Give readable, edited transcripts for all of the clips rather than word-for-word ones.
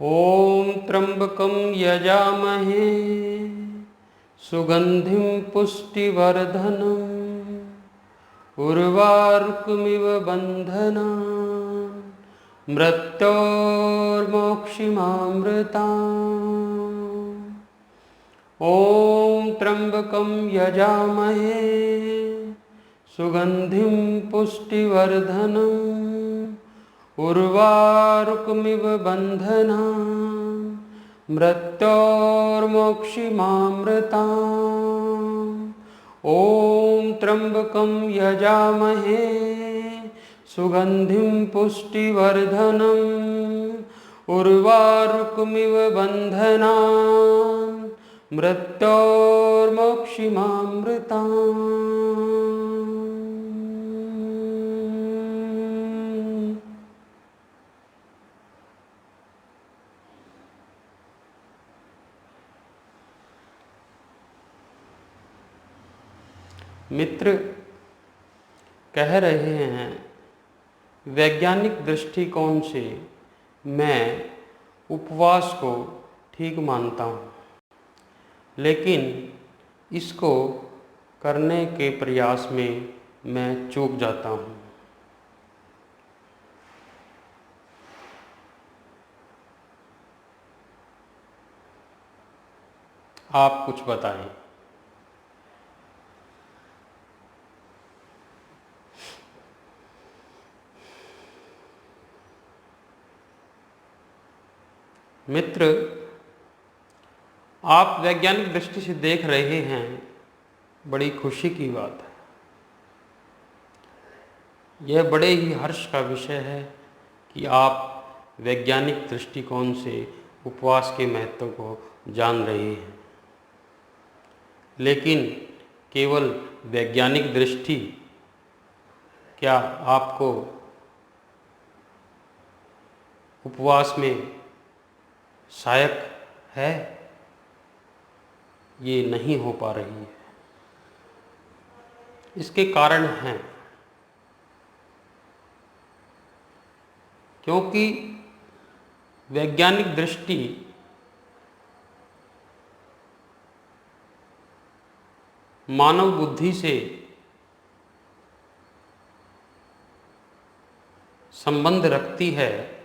ॐ त्र्यंबकं यजामहे सुगंधिं पुष्टिवर्धनम् उर्वारुकमिव बन्धनान् मृत्योर्मोक्षिमामृताम्। ॐ त्र्यंबकं यजामहे सुगंधिं पुष्टिवर्धनम् उर्वारुकमिव बन्धनान् मृत्योर्मोक्षिमामृताम्। ॐ त्र्यंबकं यजामहे सुगंधिं पुष्टिवर्धनम् उर्वारुकमिव बन्धनान् मृत्योर्मोक्षिमामृताम्। मित्र कह रहे हैं, वैज्ञानिक दृष्टिकोण से मैं उपवास को ठीक मानता हूँ, लेकिन इसको करने के प्रयास में मैं चूक जाता हूँ। आप कुछ बताएं। मित्र, आप वैज्ञानिक दृष्टि से देख रहे हैं, बड़ी खुशी की बात है। यह बड़े ही हर्ष का विषय है कि आप वैज्ञानिक दृष्टिकोण से उपवास के महत्व को जान रहे हैं, लेकिन केवल वैज्ञानिक दृष्टि क्या आपको उपवास में सहायक है? ये नहीं हो पा रही है। इसके कारण हैं, क्योंकि वैज्ञानिक दृष्टि मानव बुद्धि से संबंध रखती है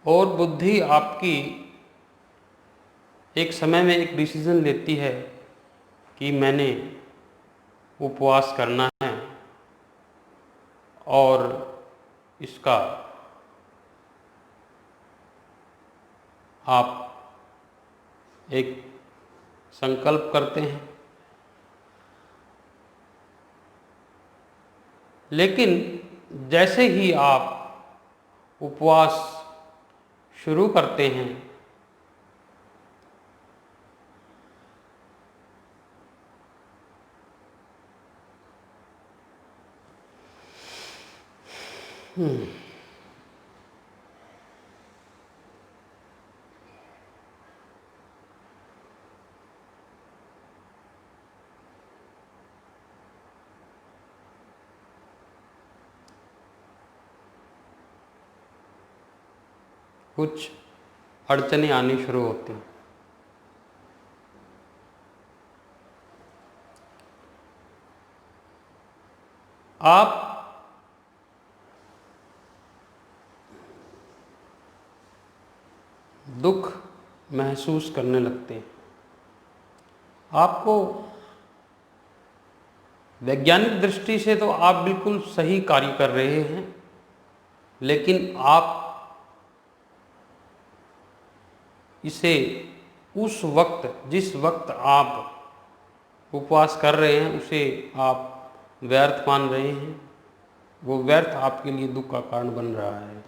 और बुद्धि आपकी एक समय में एक डिसीजन लेती है कि मैंने उपवास करना है और इसका आप एक संकल्प करते हैं। लेकिन जैसे ही आप उपवास शुरू करते हैं, कुछ अड़चने आनी शुरू होती हैं। आप दुख महसूस करने लगते हैं। आपको वैज्ञानिक दृष्टि से तो आप बिल्कुल सही कार्य कर रहे हैं, लेकिन आप इसे उस वक्त, जिस वक्त आप उपवास कर रहे हैं, उसे आप व्यर्थ मान रहे हैं। वो व्यर्थ आपके लिए दुख का कारण बन रहा है।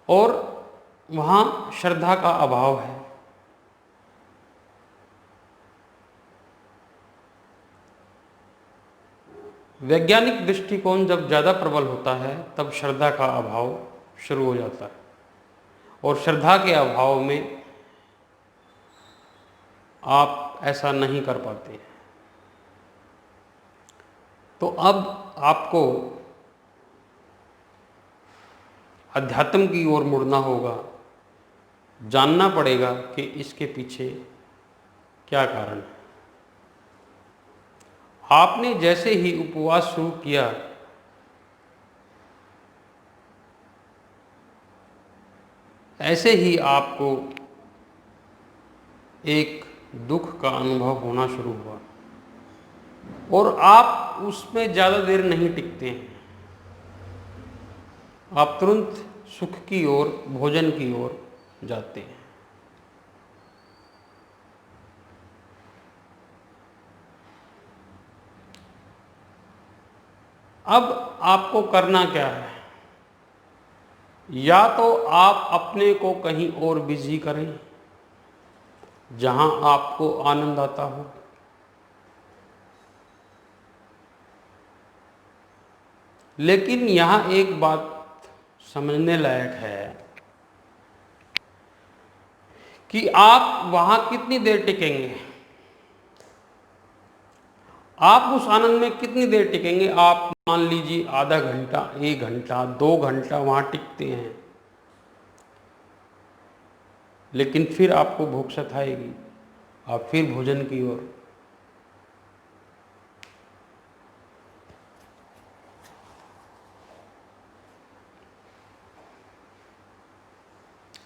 और वहाँ श्रद्धा का अभाव है। वैज्ञानिक दृष्टिकोण जब ज़्यादा प्रबल होता है, तब श्रद्धा का अभाव शुरू हो जाता है। और श्रद्धा के अभाव में आप ऐसा नहीं कर पाते हैं। तो अब आपको अध्यात्म की ओर मुड़ना होगा, जानना पड़ेगा कि इसके पीछे क्या कारण है। आपने जैसे ही उपवास शुरू किया, ऐसे ही आपको एक दुख का अनुभव होना शुरू हुआ और आप उसमें ज़्यादा देर नहीं टिकते हैं। आप तुरंत सुख की ओर, भोजन की ओर जाते हैं। अब आपको करना क्या है? या तो आप अपने को कहीं और बिजी करें जहां आपको आनंद आता हो, लेकिन यहां एक बात समझने लायक है कि आप वहां कितनी देर टिकेंगे, आप उस आनंद में कितनी देर टिकेंगे। आप मान लीजिए आधा घंटा, 1 घंटा, 2 घंटा वहां टिकते हैं, लेकिन फिर आपको भूख सताएगी, आप फिर भोजन की ओर।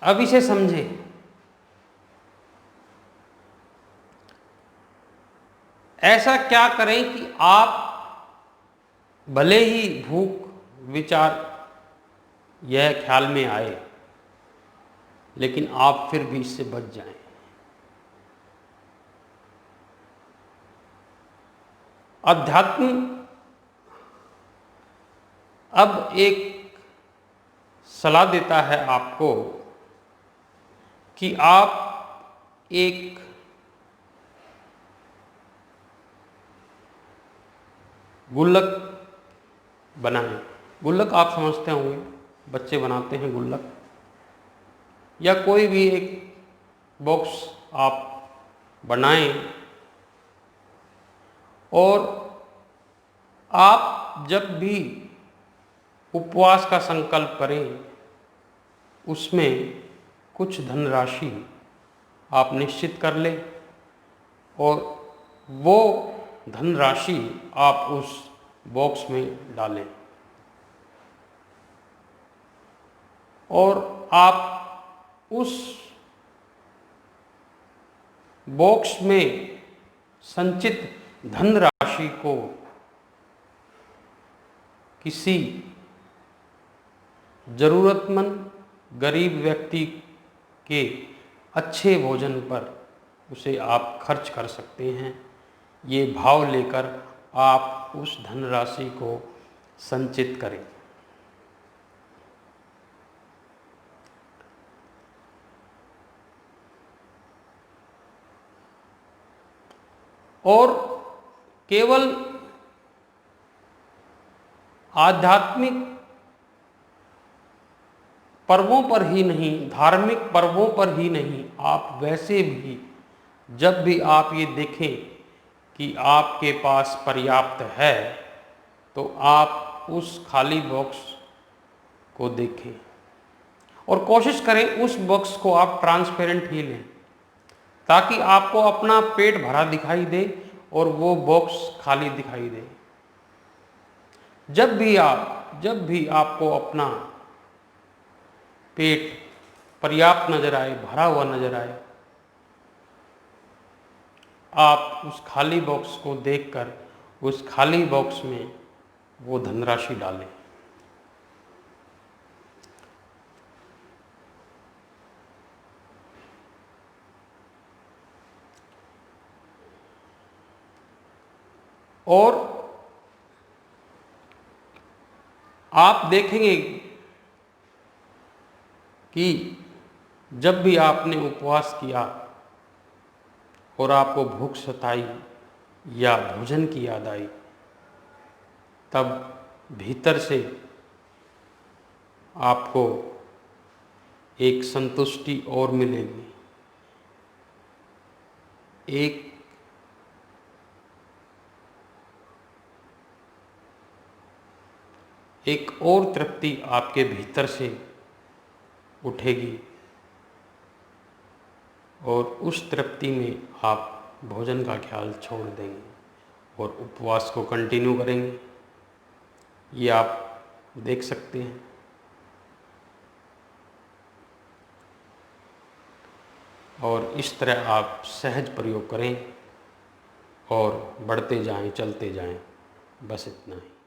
अब इसे समझें। ऐसा क्या करें कि आप भले ही भूख विचार यह ख्याल में आए, लेकिन आप फिर भी इससे बच जाएं। अध्यात्म अब एक सलाह देता है आपको कि आप एक गुल्लक बनाएं। गुल्लक आप समझते होंगे, बच्चे बनाते हैं गुल्लक, या कोई भी एक बॉक्स आप बनाएं और आप जब भी उपवास का संकल्प करें, उसमें कुछ धनराशि आप निश्चित कर लें और वो धनराशि आप उस बॉक्स में डालें और आप उस बॉक्स में संचित धनराशि को किसी जरूरतमंद गरीब व्यक्ति के अच्छे भोजन पर उसे आप खर्च कर सकते हैं। ये भाव लेकर आप उस धनराशि को संचित करें। और केवल आध्यात्मिक पर्वों पर ही नहीं, धार्मिक पर्वों पर ही नहीं, आप वैसे भी जब भी आप ये देखें कि आपके पास पर्याप्त है, तो आप उस खाली बॉक्स को देखें और कोशिश करें उस बॉक्स को आप ट्रांसपेरेंट ही लें, ताकि आपको अपना पेट भरा दिखाई दे और वो बॉक्स खाली दिखाई दे। जब भी आपको अपना पेट पर्याप्त नजर आए, भरा हुआ नजर आए, आप उस खाली बॉक्स को देखकर उस खाली बॉक्स में वो धनराशि डालें। और आप देखेंगे कि जब भी आपने उपवास किया और आपको भूख सताई या भोजन की याद आई, तब भीतर से आपको एक संतुष्टि और मिलेगी, एक और तृप्ति आपके भीतर से उठेगी और उस तृप्ति में आप भोजन का ख्याल छोड़ देंगे और उपवास को कंटिन्यू करेंगे। ये आप देख सकते हैं। और इस तरह आप सहज प्रयोग करें और बढ़ते जाएं, चलते जाएं। बस इतना ही।